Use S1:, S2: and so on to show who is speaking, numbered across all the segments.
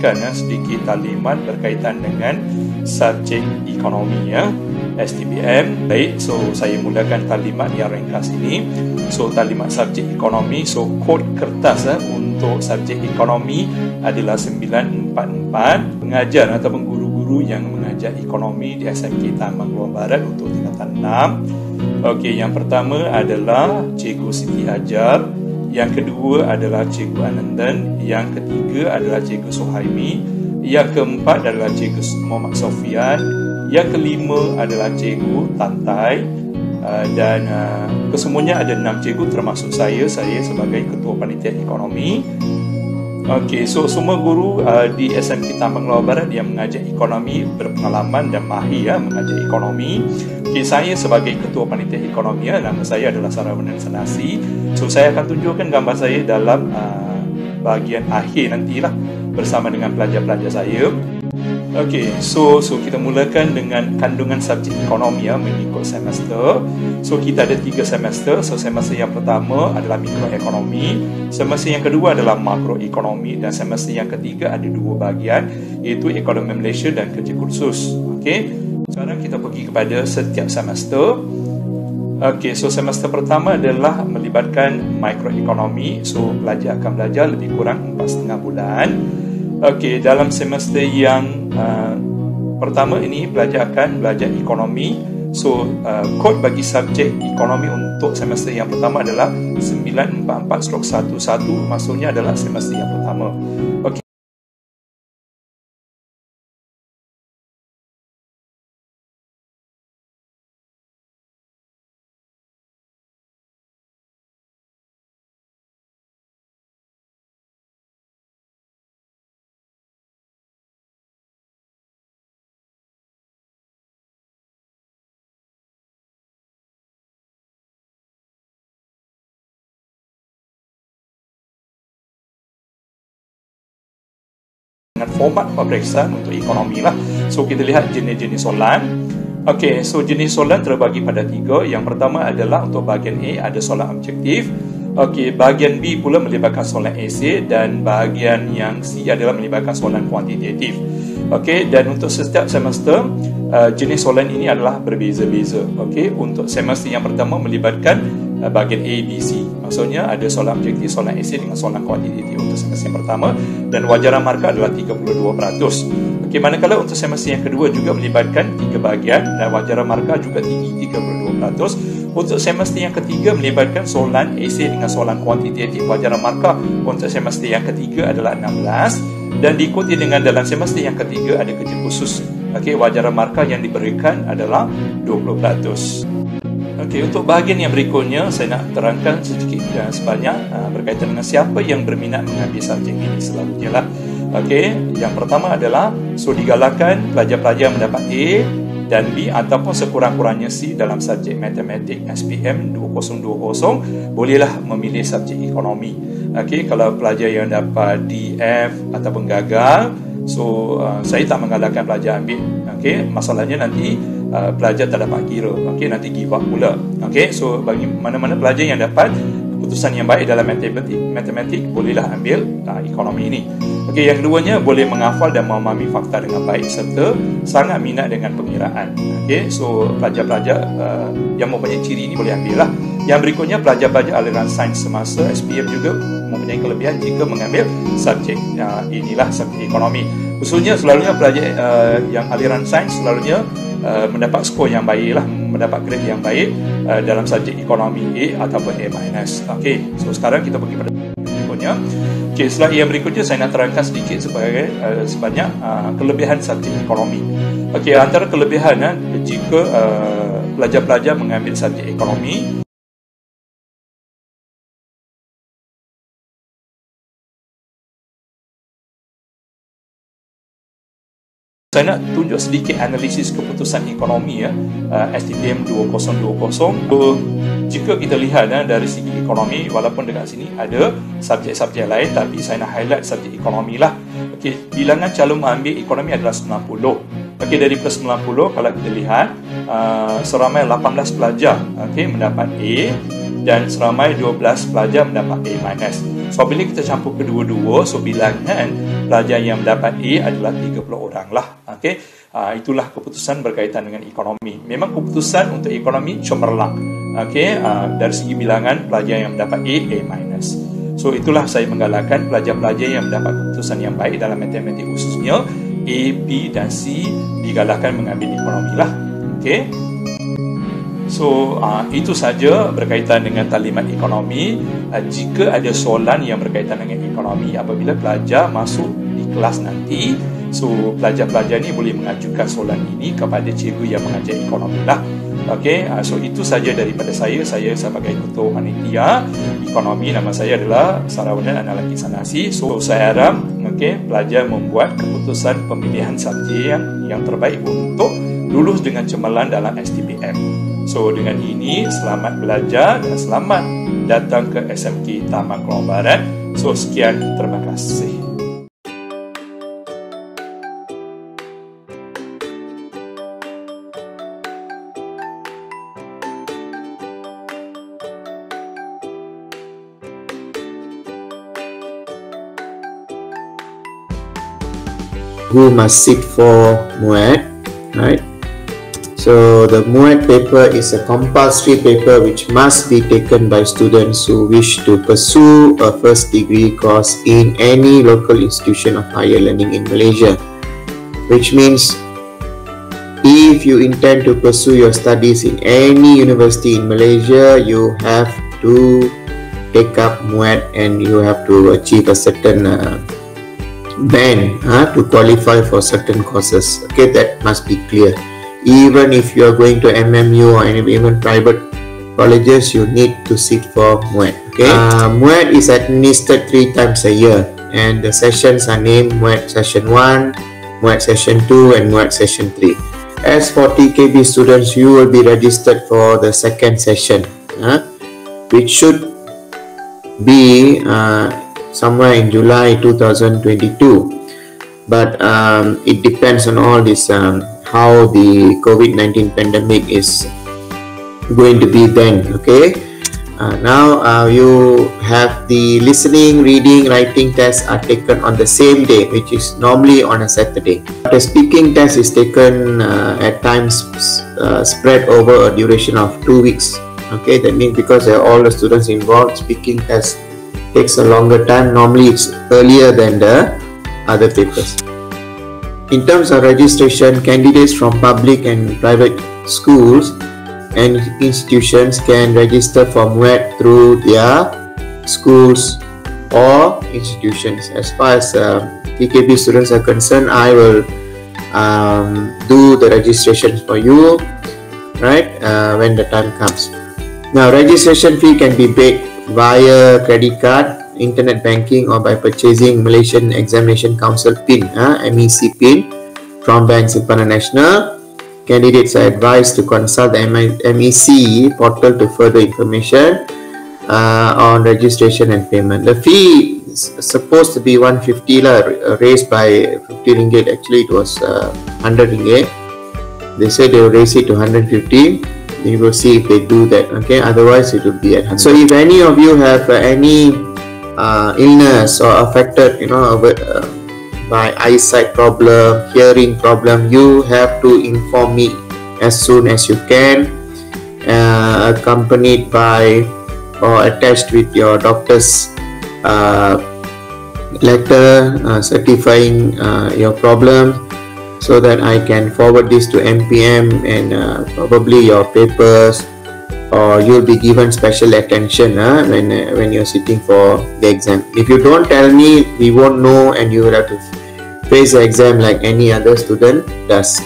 S1: mulakan sedikit taklimat berkaitan dengan subjek ekonomi STPM. Baik, so saya mulakan taklimat yang ringkas ini. So taklimat subjek ekonomi, so kod kertas untuk subjek ekonomi adalah 944. Pengajar ataupun guru-guru yang mengajar ekonomi di SMK Taman Keluar Barat untuk tingkatan 6. Okey, yang pertama adalah Cikgu Siti Ajar, yang kedua adalah Cikgu Anandan, yang ketiga adalah Cikgu Suhaimi, yang keempat adalah Cikgu Muhammad Sofian, yang kelima adalah Cikgu Tantai, dan kesemuanya ada 6 cikgu termasuk saya sebagai Ketua Panitia Ekonomi. Okey, so semua guru di SMK Taman Keluar Barat yang mengajar ekonomi berpengalaman dan mahir mengajar ekonomi. Okey, saya sebagai Ketua Panitia Ekonomi, nama saya adalah Saravanan Sanasi. So saya akan tunjukkan gambar saya dalam bahagian akhir nantilah bersama dengan pelajar-pelajar saya. Okey, so kita mulakan dengan kandungan subjek ekonomi mengikut semester. So kita ada 3 semester. So semester yang pertama adalah mikroekonomi, semester yang kedua adalah makroekonomi, dan semester yang ketiga ada 2 bahagian, iaitu ekonomi Malaysia dan kerja kursus. Okey, sekarang kita pergi kepada setiap semester. Okey, so semester pertama adalah melibatkan mikroekonomi. So pelajar akan belajar lebih kurang 4,5 bulan. Okey, dalam semester yang pertama ini pelajar akan belajar ekonomi. So kod bagi subjek ekonomi untuk semester yang pertama adalah 944/11, maksudnya adalah semester yang pertama. Okey, dengan format peperiksaan untuk ekonomi lah. So kita lihat jenis-jenis soalan. Okey, so jenis soalan terbagi pada 3. Yang pertama adalah untuk bahagian A ada soalan objektif. Okey, bahagian B pula melibatkan soalan esei, dan bahagian yang C adalah melibatkan soalan kuantitatif. Okey, dan untuk setiap semester jenis soalan ini adalah berbeza-beza. Okey, untuk semester yang pertama melibatkan bahagian A, B, C. Maksudnya ada soalan objektif, soalan esei dengan soalan kuantitatif untuk semester yang pertama, dan wajaran markah adalah 32%. Okey, manakala untuk semester yang kedua juga melibatkan 3 bahagian dan wajaran markah juga tinggi 32%. Untuk semester yang ketiga melibatkan soalan esei dengan soalan kuantitatif, wajaran markah untuk semester yang ketiga adalah 16, dan diikuti dengan dalam semester yang ketiga ada kerja khusus. Okey, wajaran markah yang diberikan adalah 20%. Okey, untuk bahagian yang berikutnya saya nak terangkan sedikit dan sebanyak berkaitan dengan siapa yang berminat mengambil subjek ini selalunya lah. Okey, yang pertama adalah digalakkan pelajar-pelajar mendapat A dan B ataupun sekurang-kurangnya C dalam subjek matematik SPM 2020, bolehlah memilih subjek ekonomi. Okey, kalau pelajar yang dapat D, F ataupun gagal, saya tak menggalakkan pelajar ambil. Okey, masalahnya nanti pelajar tak dapat kira. Okey, nanti give up pula. Okey, so bagi mana-mana pelajar yang dapat keputusan yang baik dalam matematik bolehlah ambil ekonomi ini. Okey, yang keduanya boleh menghafal dan memahami fakta dengan baik serta sangat minat dengan pengiraan. Okey, so pelajar-pelajar yang mempunyai ciri ini boleh ambil lah. Yang berikutnya, pelajar-pelajar aliran sains semasa SPM juga mempunyai kelebihan jika mengambil subjek inilah subjek ekonomi. Khususnya selalunya pelajar yang aliran sains selalunya mendapat skor yang baik lah, mendapat grade yang baik dalam subjek ekonomi A ataupun A-. Okey, so sekarang kita pergi pada berikutnya. Okey, setelah yang berikutnya saya nak terangkan sedikit sebanyak kelebihan subjek ekonomi. Okey, antara kelebihan jika pelajar-pelajar mengambil subjek ekonomi, saya nak tunjuk sedikit analisis keputusan ekonomi STPM 2020. Jika kita lihat dari segi ekonomi, walaupun dekat sini ada subjek-subjek lain, tapi saya nak highlight subjek ekonomi lah. Okey, bilangan calon mengambil ekonomi adalah 90. Okey, dari plus 90 kalau kita lihat seramai 18 pelajar mendapat A dan seramai 12 pelajar mendapat A-. So bila kita campur kedua-dua, so bilangan pelajar yang mendapat A adalah 30 orang lah. Okey, itulah keputusan berkaitan dengan ekonomi. Memang keputusan untuk ekonomi cemerlang. Okey, dari segi bilangan pelajar yang mendapat A minus. So itulah saya menggalakkan pelajar-pelajar yang mendapat keputusan yang baik dalam matematik khususnya A, B dan C digalakkan mengambil ekonomi lah. Okey. So, itu saja berkaitan dengan taklimat ekonomi. Jika ada soalan yang berkaitan dengan ekonomi apabila pelajar masuk di kelas nanti, so pelajar-pelajar ni boleh mengajukan soalan ini kepada cikgu yang mengajar ekonomi lah. Okey, so itu saja daripada saya. Saya sebagai ketua panitia ekonomi, nama saya adalah Sarawanan Analaki Sanasi. So, saya harap pelajar membuat keputusan pemilihan subjek yang terbaik untuk lulus dengan cemerlang dalam STPM. So, dengan ini, selamat belajar dan selamat datang ke SMK Taman Keluar Barat. So, sekian, terima kasih.
S2: Who must sit for MUET, right? So the MUET paper is a compulsory paper which must be taken by students who wish to pursue a first degree course in any local institution of higher learning in Malaysia. Which means if you intend to pursue your studies in any university in Malaysia, you have to take up MUET and you have to achieve a certain band to qualify for certain courses. Okay, that must be clear. Even if you are going to MMU or even private colleges, you need to sit for MUET. Okay, MUET is administered 3 times a year, and the sessions are named MUET Session 1, MUET Session 2, and MUET Session 3. As for TKB students, you will be registered for the second session, which should be somewhere in July 2022. But it depends on all this. How the COVID-19 pandemic is going to be then. Okay, now you have the listening, reading, writing tests are taken on the same day, which is normally on a Saturday. The speaking test is taken at times spread over a duration of 2 weeks. Okay, that means because all the students involved, speaking test takes a longer time. Normally it's earlier than the other papers. In terms of registration, candidates from public and private schools and institutions can register for MUET through their schools or institutions. As far as TKB students are concerned, I will do the registrations for you, right, when the time comes. Now, registration fee can be paid via credit card, internet banking, or by purchasing Malaysian Examination Council PIN, MEC PIN, from Bank Simpanan Nasional. Candidates are advised to consult the MEC portal to further information on registration and payment. The fee is supposed to be 150 lah, raised by 50 ringgit. Actually, it was 100 ringgit. They said they will raise it to 150. You will see if they do that. Okay, otherwise it will be at 100. So if any of you have any illness or affected, by eyesight problem, hearing problem, you have to inform me as soon as you can, accompanied by or attached with your doctor's letter certifying your problem, so that I can forward this to MPM and probably your papers, or you'll be given special attention when you're sitting for the exam. If you don't tell me, we won't know, and you will have to face the exam like any other student does.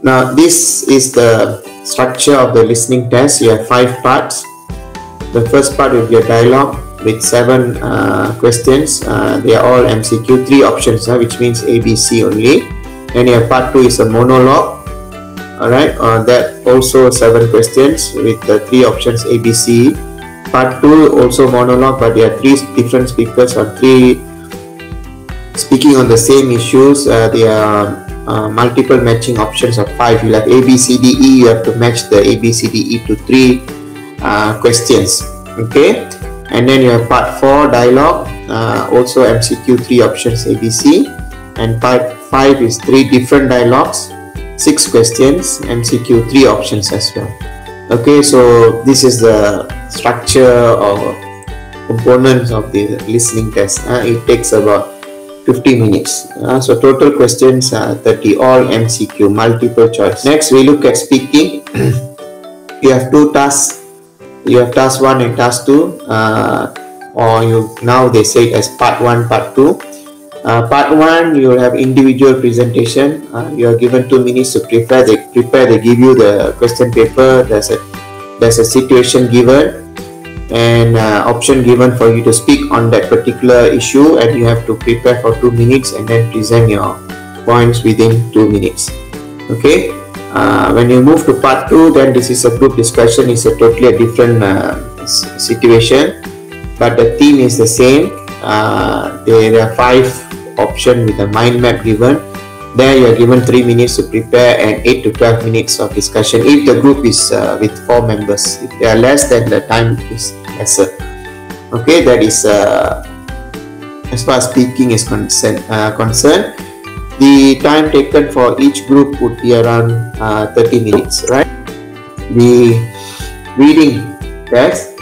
S2: Now, this is the structure of the listening test. You have 5 parts. The first part will be a dialogue with 7 questions. They are all MCQ, 3 options, which means A, B, C only. And your part 2 is a monologue. Alright, that also 7 questions with the 3 options A, B, C. Part 2 also monologue, but there are 3 different speakers on 3 Speaking on the same issues, there are multiple matching options of 5. You'll have A, B, C, D, E. You have to match the A, B, C, D, E to 3 questions. Okay, and then you have part 4 dialogue, also MCQ 3 options A, B, C, and part 5 is 3 different dialogues, 6 questions, MCQ 3 options as well. Okay, so this is the structure or components of the listening test. It takes about 50 minutes. So total questions are 30, all MCQ, multiple choice. Next we look at speaking. You have 2 tasks. You have task 1 and task 2, or now they say it as part 1, part 2. Part 1, you have individual presentation. You are given 2 minutes to prepare. They give you the question paper. There's a situation given and option given for you to speak on that particular issue, and you have to prepare for 2 minutes and then present your points within 2 minutes. Okay. When you move to part 2, then this is a group discussion. It's a totally different situation, but the theme is the same. There are 5 options with a mind map given. There you are given 3 minutes to prepare and 8 to 12 minutes of discussion if the group is with 4 members. If they are less, then the time is lesser. Okay, that is as far as speaking is concerned. The time taken for each group would be around 30 minutes, right? The reading test.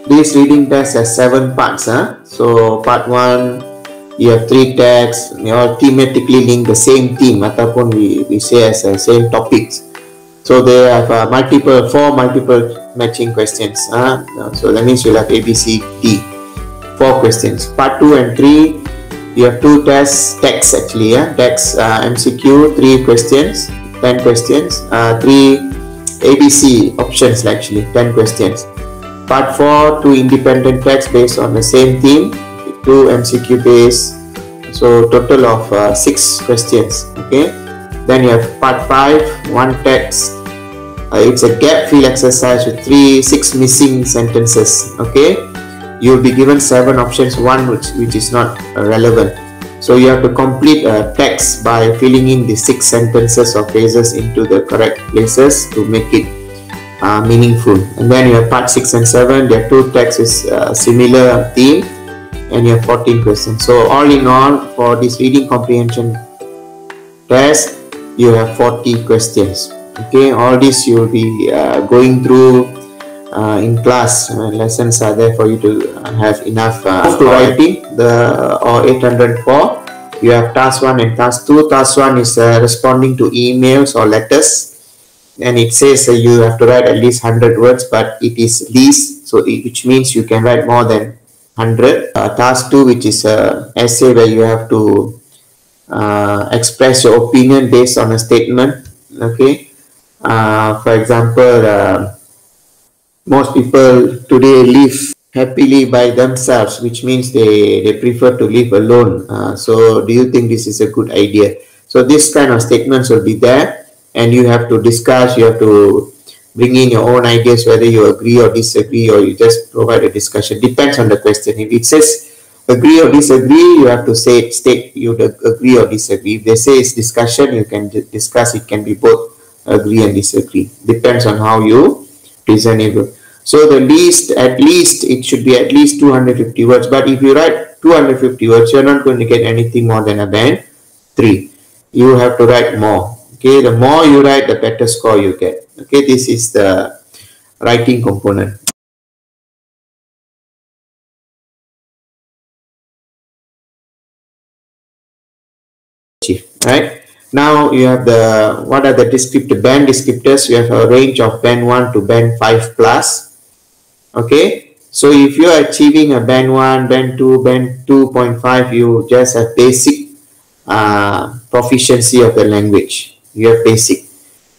S2: This reading test has 7 parts. So part 1, you have 3 texts. They all thematically link the same theme, ataupun we say as same topics. So they have 4 multiple matching questions. So that means you'll have A, B, C, D, 4 questions. Part 2 and 3, you have 2 texts actually. Text MCQ, 3 questions, 10 questions. 3 ABC options actually, 10 questions. Part 4, 2 independent texts based on the same theme, 2 MCQ based. So total of 6 questions. Okay. Then you have part 5, 1 text. It's a gap fill exercise with 6 missing sentences. Okay. You'll be given 7 options, 1 which is not relevant. So you have to complete a text by filling in the 6 sentences or phrases into the correct places to make it meaningful. And then you have part 6 and 7. There are 2 texts with similar theme, and you have 14 questions. So all in all, for this reading comprehension test, you have 40 questions. Okay, all this you will be going through in class. Lessons are there for you to have enough. To writing or 804, you have task 1 and task 2. Task 1 is responding to emails or letters, and it says you have to write at least 100 words, but it is least, so which means you can write more than 100. Task 2, which is a essay where you have to express your opinion based on a statement. Okay. For example, most people today live happily by themselves, which means they prefer to live alone. So do you think this is a good idea? So this kind of statements will be there, and you have to discuss, you have to bring in your own ideas, whether you agree or disagree, or you just provide a discussion. Depends on the question. If it says agree or disagree, you have to state you agree or disagree. If they say it's discussion, you can discuss. It can be both agree and disagree. Depends on how you present it. So at least it should be at least 250 words. But if you write 250 words, you're not going to get anything more than a band 3. You have to write more. Okay, the more you write, the better score you get. Okay, this is the writing component. Right. Now you have what are the band descriptors? You have a range of band 1 to band 5 plus. Okay, so if you are achieving a band 1, band 2, band 2.5, you just have basic proficiency of the language. You have basic.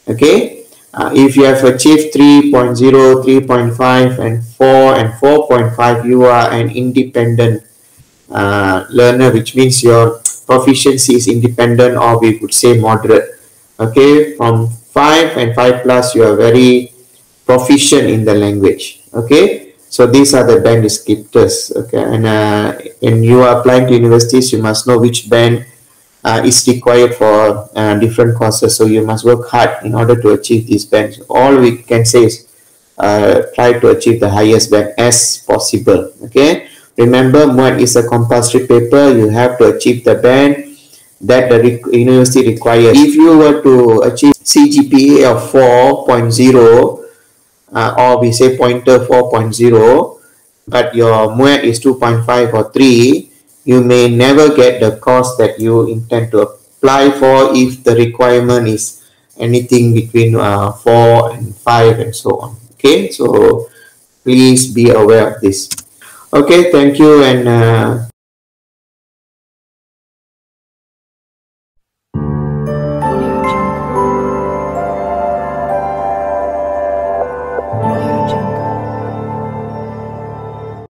S2: Okay, if you have achieved 3.0, 3.5 and 4 and 4.5, you are an independent learner, which means your proficiency is independent, or we could say moderate. Okay, from 5 and 5 plus, you are very proficient in the language. Okay, So these are the band descriptors. Okay, and when you are applying to universities, you must know which band is required for different courses. So you must work hard in order to achieve these bands. All we can say is try to achieve the highest band as possible. Okay, remember, MUAT is a compulsory paper. You have to achieve the band that the university requires. If you were to achieve CGPA of 4.0, or we say pointer 4.0, but your MUAT is 2.5 or 3, you may never get the course that you intend to apply for if the requirement is anything between 4 and 5 and so on. Okay, so please be aware of this. Okay, thank you, and